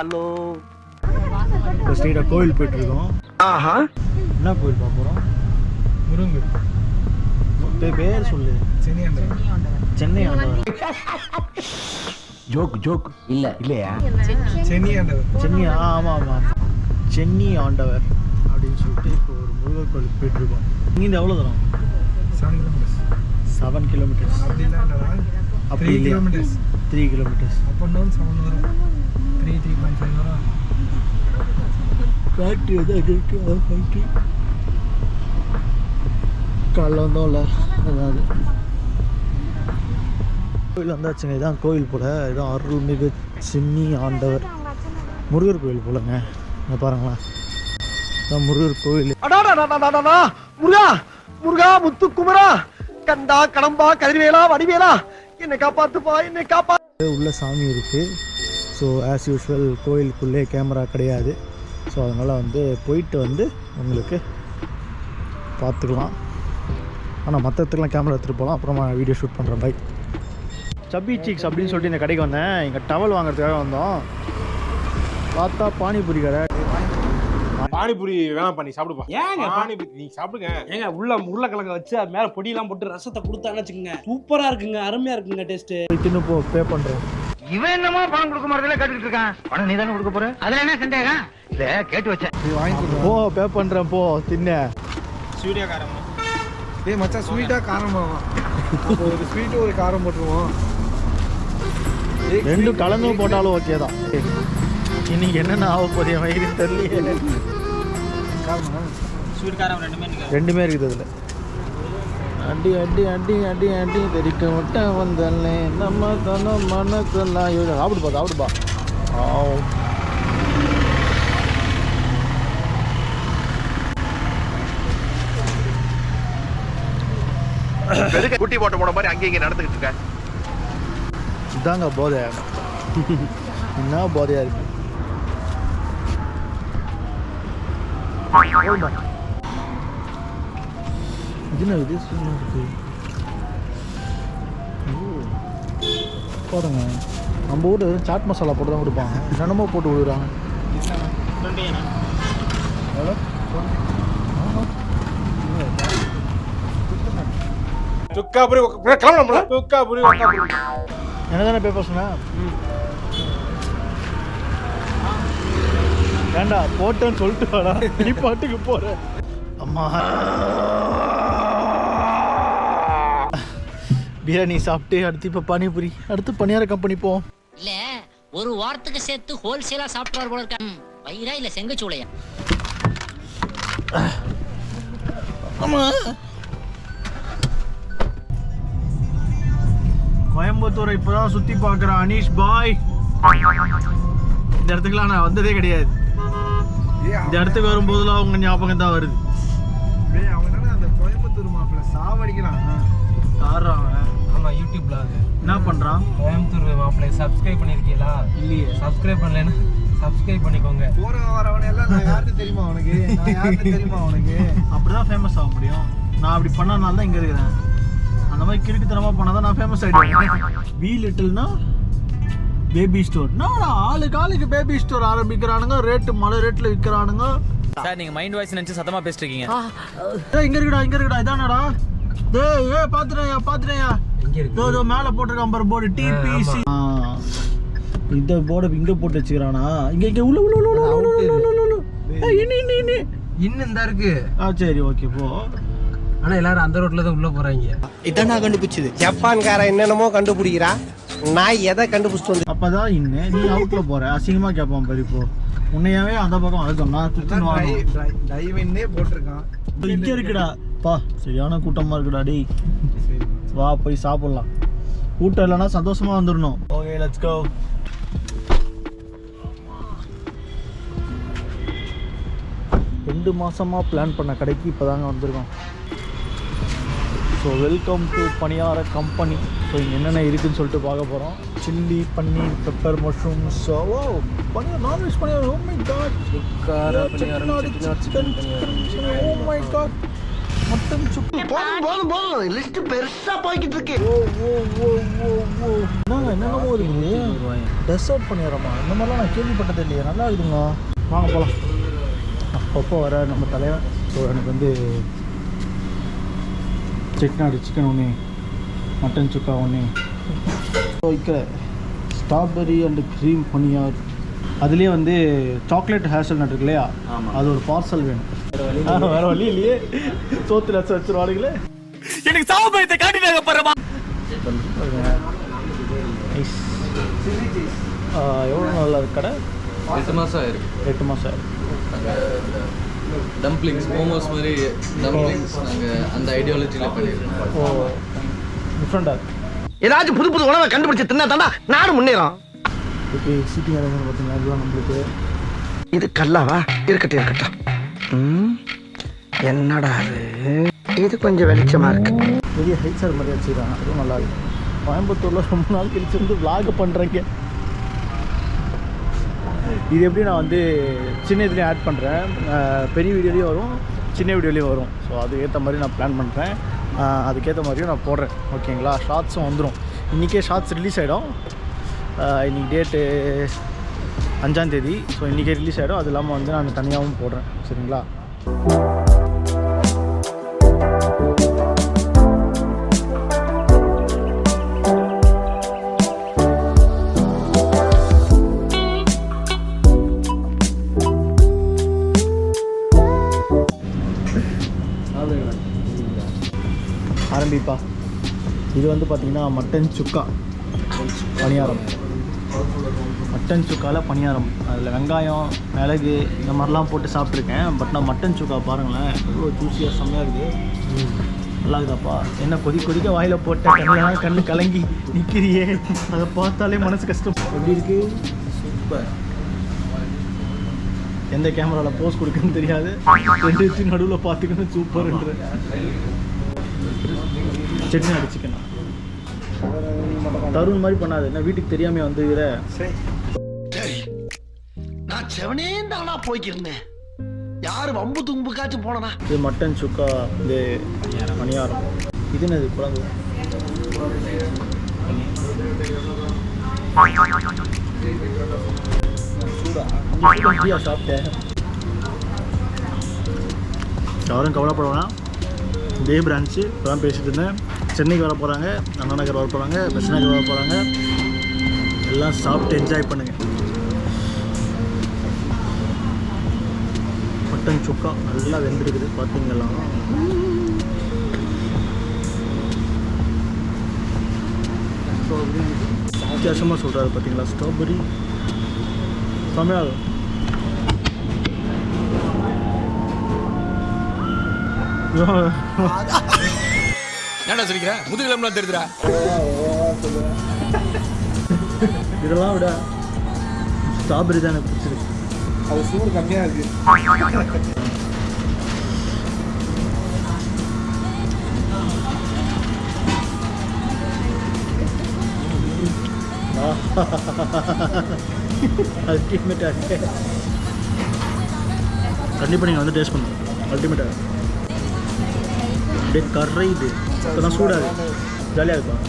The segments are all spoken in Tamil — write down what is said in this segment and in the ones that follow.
ஹலோ. இப்போ ஸ்ட்ரெயிட்டாக கோவில் போயிட்டுருக்கோம். ஆஹா. என்ன கோவில் பார்க்க போகிறோம்? முருங்கன். பேர் சொல்லு. சென்னை ஆண்டவர். ஜோக் இல்லையா? சென்னை ஆமாம் ஆமாம், சென்னை ஆண்டவர் அப்படின்னு சொல்லிட்டு இப்போ ஒரு முருகர் கோவிலுக்கு போயிட்டுருக்கோம். இங்கேருந்து எவ்வளோ தூரம்? 7 kilometers. அப்படி 3 kilometers. ஃபேக்ட்ரி எதாவது இருக்கு. ஃபேக்ட்ரி காலைல வந்தோம்ல, அதாவது கோயில் வந்தாச்சுங்க. இதான் கோயில் போல். இதான் அருள்மிகு சென்னி ஆண்டவர் முருகர் கோயில் போலங்க. இங்கே பாருங்களேன், இதான் முருகர் கோயில். முருகா முருகா முத்து குமரா கண்டா கடம்பா கதிர்வேலா வடிவேலா என்னை காப்பாத்துப்பா, என்னை காப்பாத்து. உள்ள சாமி இருக்குது. ஸோ ஆஸ் யூஸ்வல் கோயிலுக்குள்ளே கேமரா கிடையாது. ஸோ அதனால் வந்து போயிட்டு வந்து உங்களுக்கு பார்த்துக்கலாம். ஆனால் மற்ற இடத்துக்குலாம் கேமரா எடுத்துகிட்டு போகலாம். அப்புறமா வீடியோ ஷூட் பண்ணுறேன். பை. சப்பி சீக்ஸ் அப்படின்னு சொல்லிட்டு இந்த கடைக்கு வந்தேன். இங்கே டவல் வாங்குறதுக்காக வந்தோம். பார்த்தா பானிபூரி கடை. பானிபூரி வேணாம் பண்ணி சாப்பிடுப்பா. ஏங்க பானிபூரி நீ சாப்பிடுங்க. ஏங்க உருளைக்கிழங்க வச்சு அது மேல பொடியெல்லாம் போட்டு ரசத்தை கொடுத்தான்னு வச்சுக்கோங்க, சூப்பரா இருக்குங்க, அருமையா இருக்குங்க டேஸ்ட். தின்னு போ, பே பண்ணுறேன். இவன் என்னமா பணம் கொடுக்க மாதிரில கேட்டுக்கிட்டு இருக்கான். பணம் நீ தானே கொடுக்க போற, அதுல என்ன சந்தேகம்? இல்ல கேட்டு வச்சேன். போ, பே பண்ணுறேன், போ தின்ன. ஸ்வீட்டா காரமா? டேய் மச்சான், ஸ்வீட்டா காரமாவா? அப்போ ஒரு ஸ்வீட் ஒரு காரம் போட்டுருவோம். ரெண்டும் கலந்து போட்டாலும் ஓகே தான். இன்னைக்கு என்னென்ன ஆக போறிய வயிறு தெரியல. ஸ்வீட் காரம் ரெண்டுமே இருக்குது அதில். அடி அடி அடி அடி அடி தெரிக்க விட்ட வந்தல்லே நம்ம தானே மனக்கெல்லாம் சாப்பிடுப்பா சாப்பிடுப்பா. குட்டி போட்ட போன மாதிரி அங்கே இங்கே நடந்துக்கிட்டு இருக்க. இதாங்க போதை. என்ன போதையா இருக்கு. இது இருக்கு பாருங்க. நம்ம ஊரில் வெறும் சாட் மசாலா போட்டு தான் கொடுப்பாங்க. என்னென்னமோ போட்டு விடுறாங்க. என்ன தானே பேப்பர் சொன்ன? ஏண்டா போட்டேன்னு சொல்லிட்டு வாடா, நீ பாட்டுக்கு போற. அம்மா பிரியாணி சாப்பிட்டு அடுத்து இப்போ பானிபூரி, அடுத்து பணியார கம்பெனி போவோம். இல்ல ஒரு வாரத்துக்கு சேர்த்து ஹோல்சேலா சாப்பிட்டு போல இருக்க. வயிறா இல்ல செங்கச்சூளையா? ஆமா, கோயம்புத்தூரை இப்போதான் சுற்றி பார்க்குறேன் அனீஷ் பாய். இந்த இடத்துக்குலாம் நான் வந்ததே கிடையாது. இந்த இடத்துக்கு வரும்போதுலாம் அவங்க ஞாபகம் தான் வருது. அந்த கோயம்புத்தூர் மாப்பிள்ள சாவடிக்கிறான். ஆமா, யூடியூப்ல அது என்ன பண்றான்? கோயம்புத்தூர் மாப்பிள்ளை சப்ஸ்கிரைப் பண்ணிருக்கீங்களா? இல்லையே. சப்ஸ்கிரைப் பண்ணலன்னா சப்ஸ்கிரைப் பண்ணிக்கோங்க. போற வரவன எல்லாம் நான் யாருக்கு தெரியுமா உனக்கு? நான் யாருக்கு தெரியுமா உனக்கு? அப்படிதான் ஃபேமஸ் ஆக முடியும். நான் அப்படி பண்ணனால தான் இங்க இருக்கிறேன். அந்த மாதிரி கிறுக்குத்தனமா பண்ணாதான் நான் ஃபேமஸ் ஆயிடுவேன். வி லிட்டில்னா பேபி ஸ்டோர். நான் ஆளுக்கு பேபி ஸ்டோர் ஆரம்பிக்கிறானுங்க. ரேட்டு மலை ரேட்ல விற்கிறானுங்க. சார் நீங்க மைண்ட் வாய்ஸ் நினைச்சு சத்தமா பேசிட்டு இருக்கீங்க. இங்க இருக்குடா இதானடா. டேய் பாத்துறேயா எங்க இருக்கு? இதோ மேல போட்டுருக்கான் பாரு போர்டு டிபிசி. இந்த போர்டு இங்க போட்டு வச்சுக்கிறானா? இங்க உள்ள இன்னும் தான் இருக்கு. சரி ஓகே போ. ஆனா எல்லாரும் அந்த ரோட்ல தான் உள்ள போறாங்க. இதான் நான் கண்டுபிடிச்சது. ஜப்பான்கார என்னென்னமோ கண்டுபிடிக்கிறா, நான் எதை கண்டுபிடிச்சிட்டு வந்து. அப்பதான் இன்னும் நீ அவுட்ல போற அசிங்கமா கேட்பான் பாரு. இப்போ உன்னையாவே அந்த பக்கம் அழுத்தம் நான் டைவின்னே போட்டிருக்கான். இங்க இருக்குடா பா, சரியான கூட்டமா இருக்குடா. டேய் வா போய் சாப்பிடலாம். கூட்டம் இல்லைன்னா சந்தோஷமா வந்துடணும். Okay let's go. ரெண்டு மாசமா பிளான் பண்ண கடைக்கு இப்போதாங்க வந்திருக்கோம். So welcome to Paniyara company. So இங்கே என்னென்ன இருக்குதுன்னு சொல்லிட்டு பார்க்க போகிறோம். Chilli, paneer, pepper, mushrooms, paneer, non veg paneer. Oh my god, oh my god, mutton சுக்கு. போதும் லிஸ்ட் பெருசா போய்கிட்டு இருக்கு. என்னங்க என்னென்னமோ இருக்குது. டெசர்ட் பண்ணிடுறோமா? இந்த மாதிரிலாம் நான் கேள்விப்பட்டது இல்லையா. நல்லா இருக்குதுங்க. வாங்க போகலாம். அப்பப்போ வர நம்ம தலைவன். ஸோ எனக்கு வந்து செட்டிநாடு சிக்கன் ஒன்று, மட்டன் சுக்கா ஒன்று, வைக்கிற ஸ்ட்ராபெரி அண்டு க்ரீம் பனியார், அதுலேயே வந்து சாக்லேட் ஹேசல்நட் இருக்கு இல்லையா, அது ஒரு பார்சல் வேணும். வேறு வழி இல்லையே, சோத்து லட்சம் வச்சுருவாளுங்களே. எனக்கு சாவபயத்தை காட்டினாங்க பாருமா. எவ்வளோ நல்லா இருக்கு கடை? 8 மாதம் ஆயிருக்கு. 8 மாதம் ஆயிருக்கு. டம்ப்ளிங்ஸ், மோமோஸ் மாதிரி டம்ப்ளிங்ஸ் நாங்கள் அந்த ஐடியாலஜியில் பண்ணியிருக்கோம். ஓ, டிஃப்ரெண்டாக இருக்கு. ஏதாச்சும் புது புது உணவை கண்டுபிடிச்சு தின்னா தாண்டா நாடு முன்னேறும். ஓகே, சீட்டிங் அரேஞ்ச்மெண்ட் பார்த்தீங்கன்னா இதுதான் நம்மளுக்கு. இது கல்லாவா? இருக்கட்டும். என்னடா இது கொஞ்சம் வெளிச்சமா இருக்கு. பெரிய ஹைட்ஸர் மாதிரி வச்சுருக்காங்க, அதுவும் நல்லா இருக்கு. கோயம்புத்தூரில் ரொம்ப நாள் கழிச்சு வந்து விளாக் பண்ணுறேங்க. இது எப்படி நான் வந்து சின்ன இதுலேயும் ஆட் பண்ணுறேன், பெரிய வீடியோலேயும் வரும், சின்ன வீடியோலேயும் வரும். ஸோ அதுக்கேற்ற மாதிரி நான் பிளான் பண்ணுறேன், அதுக்கேற்ற மாதிரியும் நான் போடுறேன். ஓகேங்களா? ஷார்ட்ஸும் வந்துடும். இன்றைக்கே ஷார்ட்ஸ் ரிலீஸ் ஆகிடும். இன்றைக்கி டேட்டு 5ஆம் தேதி. ஸோ இன்றைக்கே ரிலீஸ் ஆகிடும். அது இல்லாமல் வந்து நான் தனியாகவும் போடுறேன். சரிங்களா? ஆரம்பிப்பா. இது வந்து பார்த்திங்கன்னா மட்டன் சுக்கா பணியாரம். மட்டன் சுக்காவில் பணியாரம், அதில் வெங்காயம், மிளகு இந்த மாதிரிலாம் போட்டு சாப்பிட்ருக்கேன். பட் நான் மட்டன் சுக்கா பாருங்களேன், எவ்வளோ ஜூஸியாக செம்மையாக இருக்குது. நல்லா இருக்குதாப்பா. என்ன கொதிக்க வாயில் போட்ட கண்ணு கலங்கி நிற்கிறியே, அதை பார்த்தாலே மனசு கஷ்டம். எப்படி இருக்குது? சூப்பர். எந்த கேமராவில் போஸ் கொடுக்குன்னு தெரியாது, 2 வச்சு நடுவில் பார்த்துக்கணும். சூப்பர்ன்ற செட்டிநாடு சிக்கன் தருண் மாதிரி பண்ணாது. என்ன வீட்டுக்கு தெரியாமல் வந்து நான் செவனே தானா போய்க்கிருந்தேன். யாரு வம்பு தும்புக்காச்சும் போனா. இது மட்டன் சுக்கா, இது பணியாரம். இது என்னது? குழம்பு சூடா சாப்பிட்டேன். யாரும் கவலைப்பட வேணாம். இதே பிரான்ச்சு இப்போ தான் பேசிகிட்டு இருந்தேன். சென்னைக்கு வர போகிறாங்க, அண்ணா நகர் வர போகிறாங்க, பெஸ் நகர் வர போகிறாங்க. எல்லாம் சாப்பிட்டு என்ஜாய் பண்ணுங்கள். மட்டன் சுக்கா நல்லா வெந்திருக்குது பார்த்தீங்களா? வித்தியாசமாக சொல்கிறாரு பார்த்தீங்களா? ஸ்ட்ராபெரி செம்மையாக. என்னடா சொல்லிக்கிற? முதுகிழம்புலாம் தெரியுதுடா. இதெல்லாம் விட ஸ்ட்ராபெரி தான் எனக்கு பிடிச்சிருக்கு. அது சூடு கம்மியாக இருக்குது. அல்டிமேட்டாக கண்டிப்பாக நீங்கள் வந்து டேஸ்ட் பண்ணுங்க. அல்டிமேட்டாக அப்படியே கரையுது. இப்போ தான் சூடாது, ஜாலியாக இருக்கும்.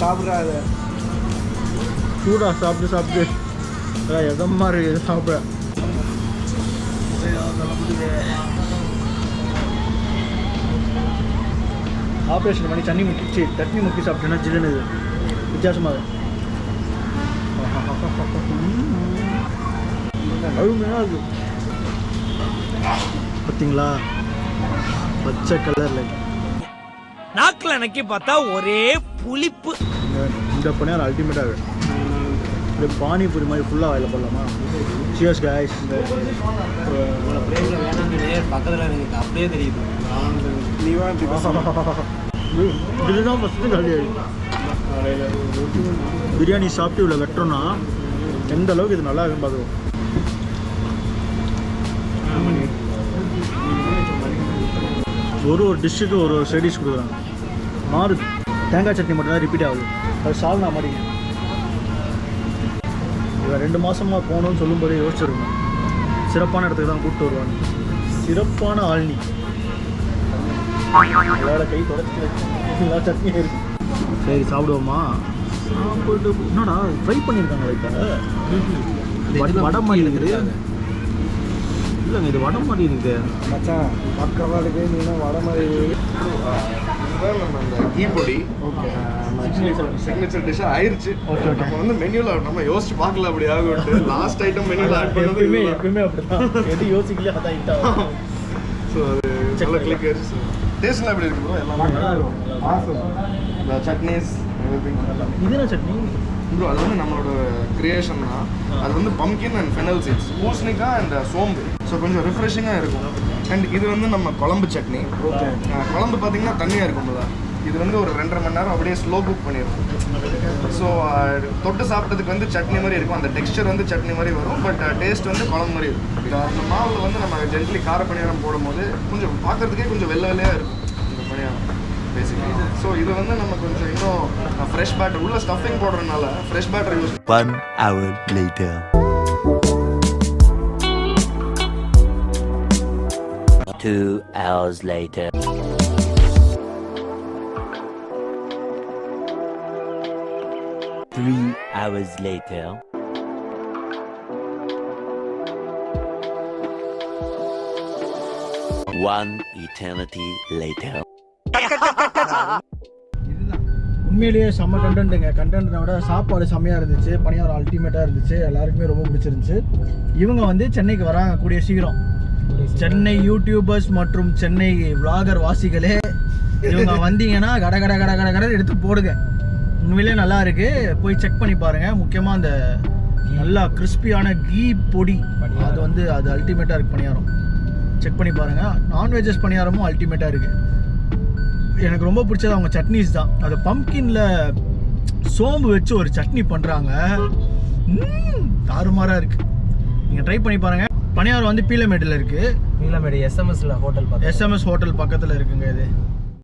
சாப்பிட்றாரு சூடாக சாப்பிட்டு எதமாக இருக்குது சாப்பிட. ஆப்ரேஷன் பண்ணி தண்ணி முக்கி சாப்பிட்டேன்னா ஜில்லுன்னு வித்தியாசமாக அருமையாக இருக்குது. பார்த்தீங்களா? பச்சை கலரில் நாக்கில் எனக்கு பார்த்தா ஒரே புளிப்பு. இந்த பணியாரம் அல்டிமேட்டாக இப்படி பானிபூரி மாதிரி ஃபுல்லாக வாயில் போடலாமா? Cheers guys. பக்கத்தில் எனக்கு அப்படியே தெரியுது. இதுதான் ஃபஸ்ட்டு காலியாகி. பிரியாணி சாப்பிட்டு இவ்வளோ வெட்டுறோன்னா எந்த அளவுக்கு இது நல்லா இருக்குன்னு பார்க்குறோம். ஒரு டிஷ்ஷுக்கு ஒரு சைட் டிஷ் கொடுக்குறாங்க. மாறுது. தேங்காய் சட்னி மட்டும் தான் ரிப்பீட் ஆகுது. அது சால்னா மாதிரி. இவன் 2 மாதமாக போகணும்னு சொல்லும்போதே யோசிச்சிருக்கோம். சிறப்பான இடத்துக்கு தான் கூப்பிட்டு வருவாங்க. சிறப்பான ஆள்னி. அதோட கை தொடச்சி எல்லா சட்னியும் இருக்கு. சரி சாப்பிடுவோமா? சாப்பிட்டு என்னடா ஃப்ரை பண்ணியிருக்காங்க லைட்டாக வடை மாதிரி இருக்குது. இல்லைங்க இது வடை மாதிரி இருக்குது மச்சான் பக்கவா இருக்கு நீனா வடை மாதிரி நம்ம அந்த கீ பொடி ஓகே சிக்னேச்சர் டிஷ் ஆயிருச்சு. ஓகே ஓகே நம்ம வந்து மெனுல நம்ம யோசிச்சு பார்க்கல அப்படி ஆகும்ட்டு லாஸ்ட் ஐட்டம் மெனுல ஆட் பண்ணது எப்பயுமே அப்படிதான் எது யோசிக்கலையோ அதான் ஹிட் ஆகும். ஸோ அது நல்ல கிளிக் ஆயிடுச்சு. டேஸ்ட்லாம் எப்படி இருக்கு ப்ரோ? எல்லாம் ஆசம். Chutneys everything. இது என்ன சட்னி ப்ரோ? அது வந்து நம்மளோட கிரியேஷன் தான். அது வந்து பம்கின் அண்ட் ஃபெனல் சீட்ஸ், பூசணிக்காய் அண்ட் சோம்பு. ஸோ கொஞ்சம் ரிஃப்ரெஷிங்காக இருக்கும். அண்ட் இது வந்து நம்ம குழம்பு சட்னி. குழம்பு பார்த்தீங்கன்னா தண்ணியாக இருக்கும்ல, இது வந்து ஒரு 2.5 மணி நேரம் அப்படியே ஸ்லோ குக் பண்ணிடுவோம். ஸோ தொட்டு சாப்பிட்டதுக்கு வந்து சட்னி மாதிரி இருக்கும். அந்த டெக்ஸ்சர் வந்து சட்னி மாதிரி வரும், பட் டேஸ்ட் வந்து குழம்பு மாதிரி இருக்கும். அந்த மாவில் வந்து நம்ம ஜென்ட்லி கார பணியாரம் போடும்போது கொஞ்சம் பார்க்கறதுக்கே கொஞ்சம் வெள்ளை வெள்ளையாக இருக்கும் இந்த பணியாரம் பேசிக்கலி. ஸோ இது வந்து நம்ம கொஞ்சம் இன்னும் ஃப்ரெஷ் பேட்டர் உள்ள ஸ்டஃபிங் போடுறதுனால fresh batter use. 1 hour later. 2 hours later. 3 hours later. 1 eternity later. உண்மையிலேயே செம்ம கண்டென்ட்டுங்க. கண்டென்ட்டை விட சாப்பாடு செம்மையாக இருந்துச்சு, பணியாரம் அல்டிமேட்டாக இருந்துச்சு, எல்லாருக்குமே ரொம்ப பிடிச்சிருந்துச்சு. இவங்க வந்து சென்னைக்கு வராங்க கூடிய சீக்கிரம். சென்னை யூடியூபர்ஸ் மற்றும் சென்னை விளாகர் வாசிகளே, இவங்க வந்தீங்கன்னா கட கட கட கட கட எடுத்து போடுங்க. உண்மையிலே நல்லா இருக்கு, போய் செக் பண்ணி பாருங்க. முக்கியமாக அந்த நல்லா கிறிஸ்பியான கீ பொடி அது வந்து அது அல்டிமேட்டாக இருக்கு. பணியாரம் செக் பண்ணி பாருங்க. நான்வெஜ்ஜஸ் பணியாரமும் அல்டிமேட்டாக இருக்கு. எனக்கு ரொம்ப பிடிச்சது அவங்க சட்னிஸ் தான். அது பம்கின்ல சோம்பு வச்சு ஒரு சட்னி பண்றாங்க, தாறுமாறா இருக்கு. நீங்க ட்ரை பண்ணி பாருங்க. பணியாரம் வந்து பீலமேடுல இருக்கு. Peelamedu SMS hotel SMS hotel பக்கத்துல இருக்குங்க இது.